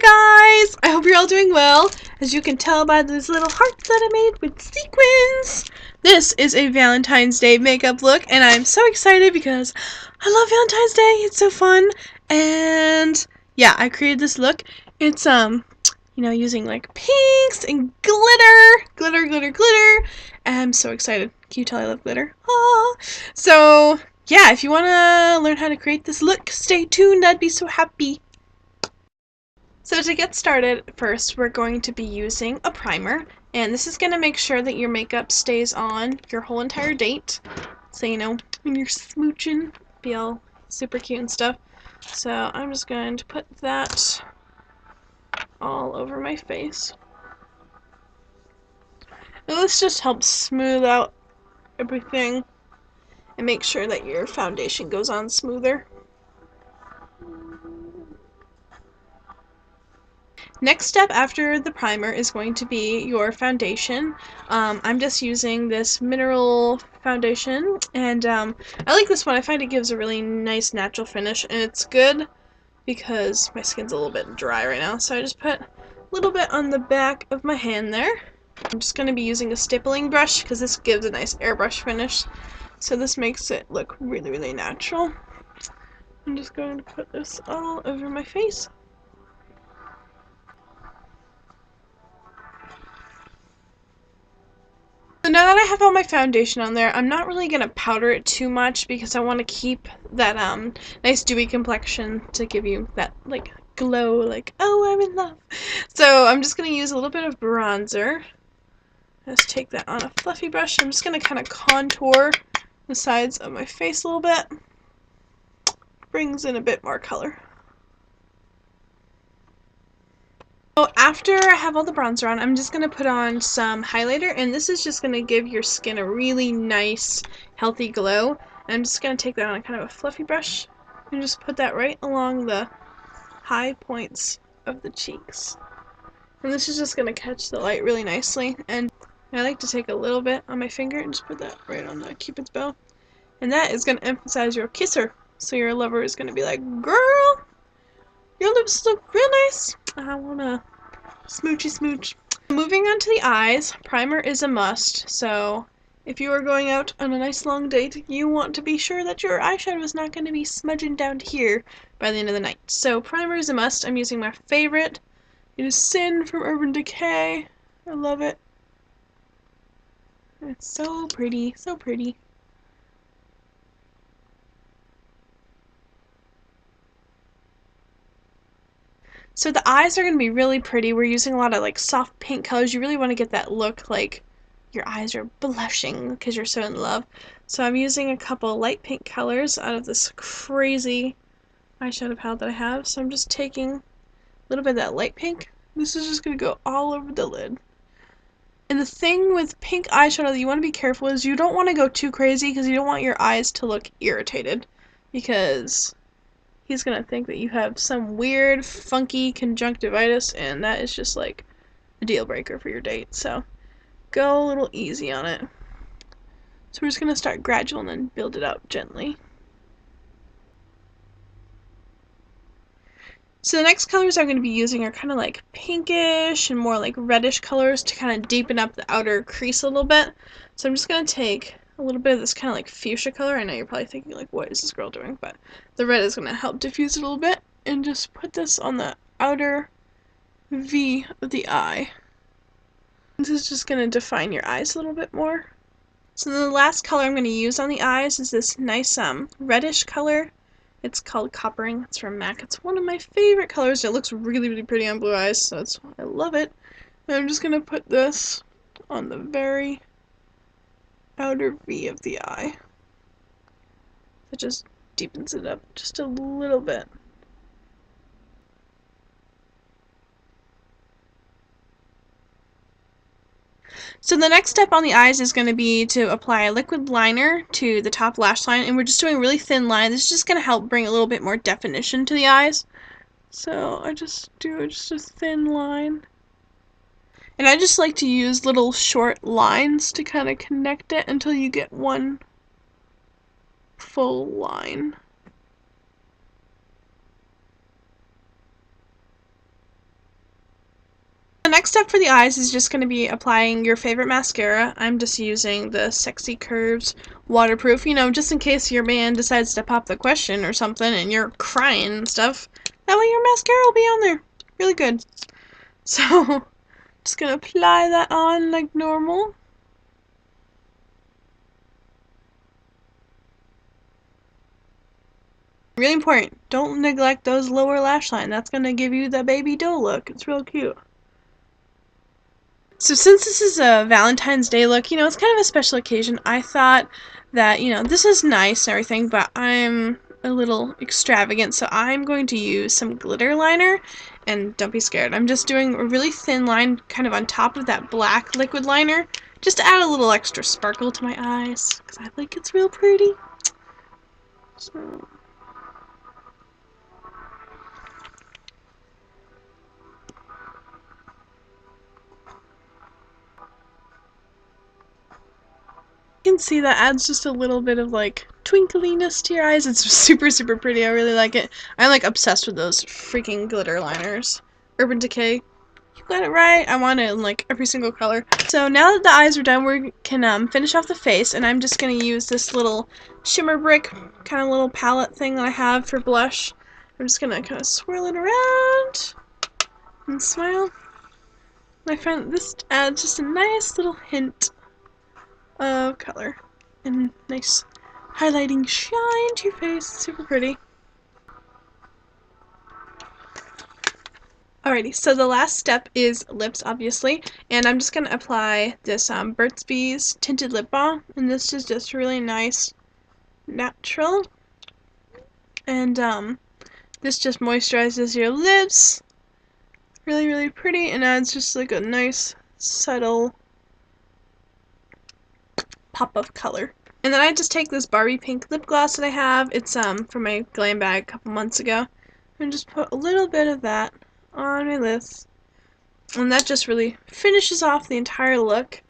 Hi guys! I hope you're all doing well. As you can tell by these little hearts that I made with sequins, this is a Valentine's Day makeup look, and I'm so excited because I love Valentine's Day. It's so fun. And yeah, I created this look. It's using like pinks and glitter. And I'm so excited. Can you tell I love glitter? Ah. So yeah, if you want to learn how to create this look, stay tuned. I'd be so happy. So to get started, first we're going to be using a primer, and this is going to make sure that your makeup stays on your whole entire date. So when you're smooching, be all super cute and stuff. So I'm just going to put that all over my face. And this just helps smooth out everything and make sure that your foundation goes on smoother. Next step after the primer is going to be your foundation. I'm just using this mineral foundation, and I like this one. I find it gives a really nice natural finish, and it's good because my skin's a little bit dry right now, so I just put a little bit on the back of my hand there. I'm just going to be using a stippling brush because this gives a nice airbrush finish, so this makes it look really natural. I'm just going to put this all over my face. So now that I have all my foundation on there, I'm not really going to powder it too much because I want to keep that nice dewy complexion to give you that like glow, like, oh, I'm in love. So I'm just going to use a little bit of bronzer. Just take that on a fluffy brush. I'm just going to kind of contour the sides of my face a little bit. Brings in a bit more color. So after I have all the bronzer on, I'm just going to put on some highlighter, and this is just going to give your skin a really nice, healthy glow. And I'm just going to take that on a kind of a fluffy brush and just put that right along the high points of the cheeks. And this is just going to catch the light really nicely. And I like to take a little bit on my finger and just put that right on the cupid's bow. And that is going to emphasize your kisser. So your lover is going to be like, girl, your lips look real nice. I want to smoochy smooch. Moving on to the eyes, primer is a must. So if you are going out on a nice long date, you want to be sure that your eyeshadow is not going to be smudging down to here by the end of the night. So primer is a must. I'm using my favorite. It is Sin from Urban Decay. I love it. It's so pretty, so pretty. So the eyes are going to be really pretty. We're using a lot of like soft pink colors. You really want to get that look like your eyes are blushing because you're so in love. So I'm using a couple light pink colors out of this crazy eyeshadow palette that I have. So I'm just taking a little bit of that light pink. This is just going to go all over the lid. And the thing with pink eyeshadow that you want to be careful is you don't want to go too crazy because you don't want your eyes to look irritated, because he's gonna think that you have some weird, funky conjunctivitis, and that is just like a deal breaker for your date. So go a little easy on it. So we're just gonna start gradual and then build it up gently. So the next colors I'm going to be using are kind of like pinkish and more like reddish colors to kind of deepen up the outer crease a little bit. So I'm just going to take a little bit of this kind of like fuchsia color. I know you're probably thinking like, what is this girl doing? But the red is going to help diffuse it a little bit, and just put this on the outer V of the eye. This is just going to define your eyes a little bit more. So then the last color I'm going to use on the eyes is this nice reddish color. It's called Coppering. It's from MAC. It's one of my favorite colors. It looks really pretty on blue eyes, so I love it. And I'm just going to put this on the very outer V of the eye. It just deepens it up just a little bit. So the next step on the eyes is going to be to apply a liquid liner to the top lash line, and we're just doing a really thin line. This is just going to help bring a little bit more definition to the eyes. So I just do just a thin line. And I just like to use little short lines to kind of connect it until you get one full line. next step for the eyes is just going to be applying your favorite mascara. I'm just using the Sexy Curves Waterproof, you know, just in case your man decides to pop the question or something and you're crying and stuff. That way your mascara will be on there. Really good. So, just going to apply that on like normal. Really important, don't neglect those lower lash line. That's going to give you the baby doll look. It's real cute. So since this is a Valentine's Day look, you know, it's kind of a special occasion, I thought that, you know, this is nice and everything, but I'm a little extravagant, so I'm going to use some glitter liner, and don't be scared. I'm just doing a really thin line kind of on top of that black liquid liner, just to add a little extra sparkle to my eyes, because I think it's real pretty. So... you can see that adds just a little bit of like twinkliness to your eyes. It's super pretty. I really like it. I'm like obsessed with those freaking glitter liners. Urban Decay, you got it right. I want it in like every single color. So now that the eyes are done, we can finish off the face, and I'm just gonna use this little shimmer brick kind of little palette thing that I have for blush. I'm just gonna kind of swirl it around and smile. And I find this adds just a nice little hint of color and nice highlighting shine to your face. Super pretty. Alrighty, so the last step is lips, obviously, and I'm just gonna apply this Burt's Bees tinted lip balm, and this is just really nice, natural, and this just moisturizes your lips. Really pretty, and adds just like a nice subtle pop of color. And then I just take this Barbie pink lip gloss that I have. It's from my glam bag a couple months ago, and just put a little bit of that on my lips, and that just really finishes off the entire look.